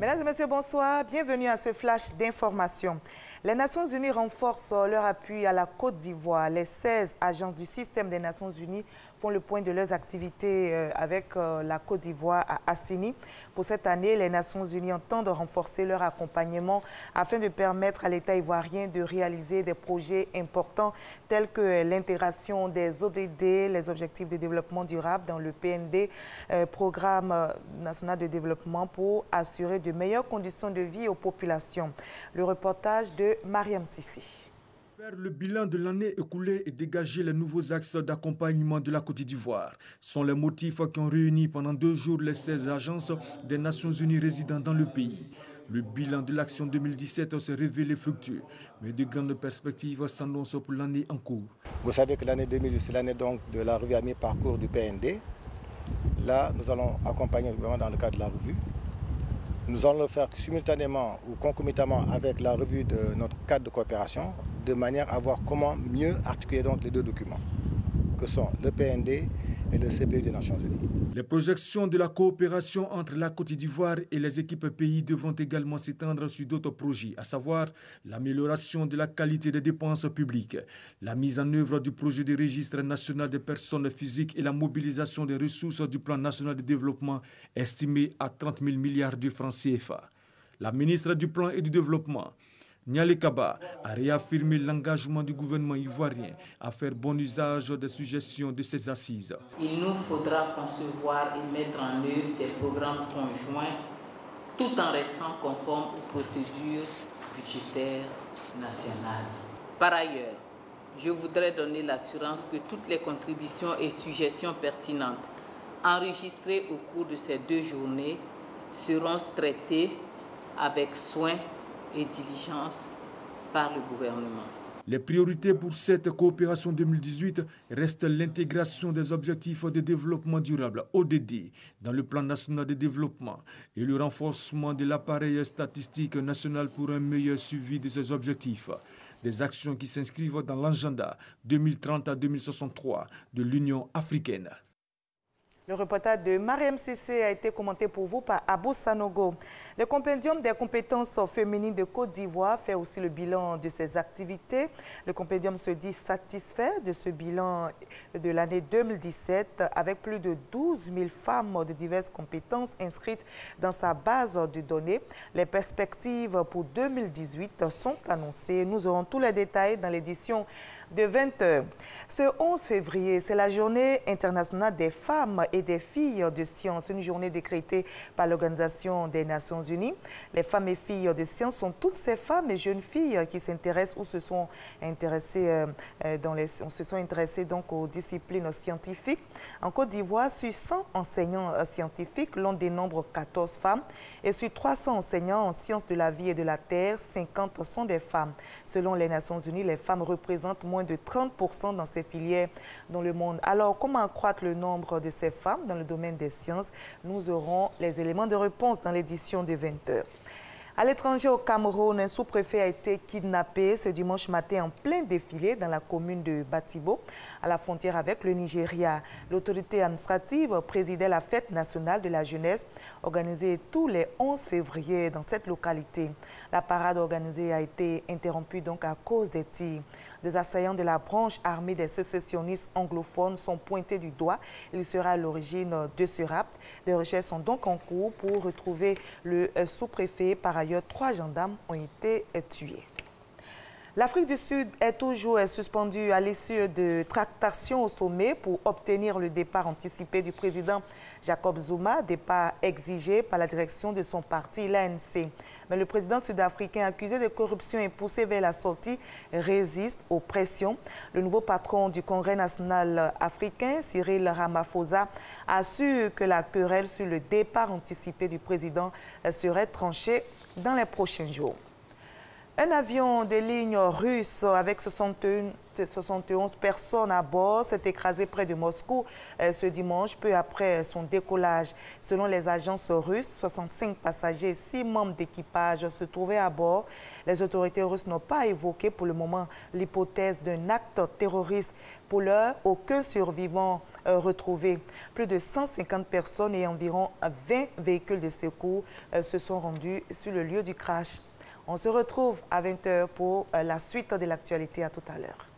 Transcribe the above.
Mesdames et messieurs, bonsoir. Bienvenue à ce flash d'information. Les Nations Unies renforcent leur appui à la Côte d'Ivoire. Les 16 agences du système des Nations Unies font le point de leurs activités avec la Côte d'Ivoire à Assini. Pour cette année, les Nations Unies entendent renforcer leur accompagnement afin de permettre à l'État ivoirien de réaliser des projets importants tels que l'intégration des ODD, les objectifs de développement durable dans le PND, Programme national de développement pour assurer de meilleures conditions de vie aux populations. Le reportage de Mariam Sissi. Faire le bilan de l'année écoulée et dégager les nouveaux axes d'accompagnement de la Côte d'Ivoire sont les motifs qui ont réuni pendant 2 jours les 16 agences des Nations Unies résidant dans le pays. Le bilan de l'action 2017 s'est révélé fructueux, mais de grandes perspectives s'annoncent pour l'année en cours. Vous savez que l'année 2018, c'est l'année donc de la revue à mi-parcours du PND. Là, nous allons accompagner le gouvernement dans le cadre de la revue. Nous allons le faire simultanément ou concomitamment avec la revue de notre cadre de coopération, de manière à voir comment mieux articuler donc les 2 documents, que sont le PND et le CPE des Nations Unies. Les projections de la coopération entre la Côte d'Ivoire et les équipes pays devront également s'étendre sur d'autres projets, à savoir l'amélioration de la qualité des dépenses publiques, la mise en œuvre du projet de registre national des personnes physiques et la mobilisation des ressources du plan national de développement estimé à 30 000 milliards de francs CFA. La ministre du Plan et du Développement, Niali Kaba, a réaffirmé l'engagement du gouvernement ivoirien à faire bon usage des suggestions de ces assises. Il nous faudra concevoir et mettre en œuvre des programmes conjoints tout en restant conformes aux procédures budgétaires nationales. Par ailleurs, je voudrais donner l'assurance que toutes les contributions et suggestions pertinentes enregistrées au cours de ces 2 journées seront traitées avec soin et diligence par le gouvernement. Les priorités pour cette coopération 2018 restent l'intégration des objectifs de développement durable, ODD, dans le plan national de développement et le renforcement de l'appareil statistique national pour un meilleur suivi de ces objectifs. Des actions qui s'inscrivent dans l'agenda 2030 à 2063 de l'Union africaine. Le reportage de Mariam Sissé a été commenté pour vous par Abou Sanogo. Le compendium des compétences féminines de Côte d'Ivoire fait aussi le bilan de ses activités. Le compendium se dit satisfait de ce bilan de l'année 2017 avec plus de 12 000 femmes de diverses compétences inscrites dans sa base de données. Les perspectives pour 2018 sont annoncées. Nous aurons tous les détails dans l'édition de 20h. Ce 11 février, c'est la journée internationale des femmes et des filles de sciences, une journée décrétée par l'Organisation des Nations Unies. Les femmes et filles de sciences sont toutes ces femmes et jeunes filles qui s'intéressent ou se sont intéressées, donc aux disciplines scientifiques. En Côte d'Ivoire, sur 100 enseignants scientifiques, l'on dénombre 14 femmes et sur 300 enseignants en sciences de la vie et de la terre, 50 sont des femmes. Selon les Nations Unies, les femmes représentent moins de 30% dans ces filières dans le monde. Alors, comment accroître le nombre de ces femmes dans le domaine des sciences? Nous aurons les éléments de réponse dans l'édition de 20h. À l'étranger, au Cameroun, un sous-préfet a été kidnappé ce dimanche matin en plein défilé dans la commune de Batibo, à la frontière avec le Nigeria. L'autorité administrative présidait la fête nationale de la jeunesse organisée tous les 11 février dans cette localité. La parade organisée a été interrompue donc à cause des tirs. Des assaillants de la branche armée des sécessionnistes anglophones sont pointés du doigt. Il sera à l'origine de ce rapt. Des recherches sont donc en cours pour retrouver le sous-préfet. Par ailleurs, 3 gendarmes ont été tués. L'Afrique du Sud est toujours suspendue à l'issue de tractations au sommet pour obtenir le départ anticipé du président Jacob Zuma, départ exigé par la direction de son parti, l'ANC. Mais le président sud-africain accusé de corruption et poussé vers la sortie résiste aux pressions. Le nouveau patron du Congrès national africain, Cyril Ramaphosa, assure que la querelle sur le départ anticipé du président serait tranchée dans les prochains jours. Un avion de ligne russe avec 71 personnes à bord s'est écrasé près de Moscou ce dimanche, peu après son décollage. Selon les agences russes, 65 passagers et 6 membres d'équipage se trouvaient à bord. Les autorités russes n'ont pas évoqué pour le moment l'hypothèse d'un acte terroriste. Pour l'heure, aucun survivant retrouvé. Plus de 150 personnes et environ 20 véhicules de secours se sont rendus sur le lieu du crash. On se retrouve à 20 h pour la suite de l'actualité. À tout à l'heure.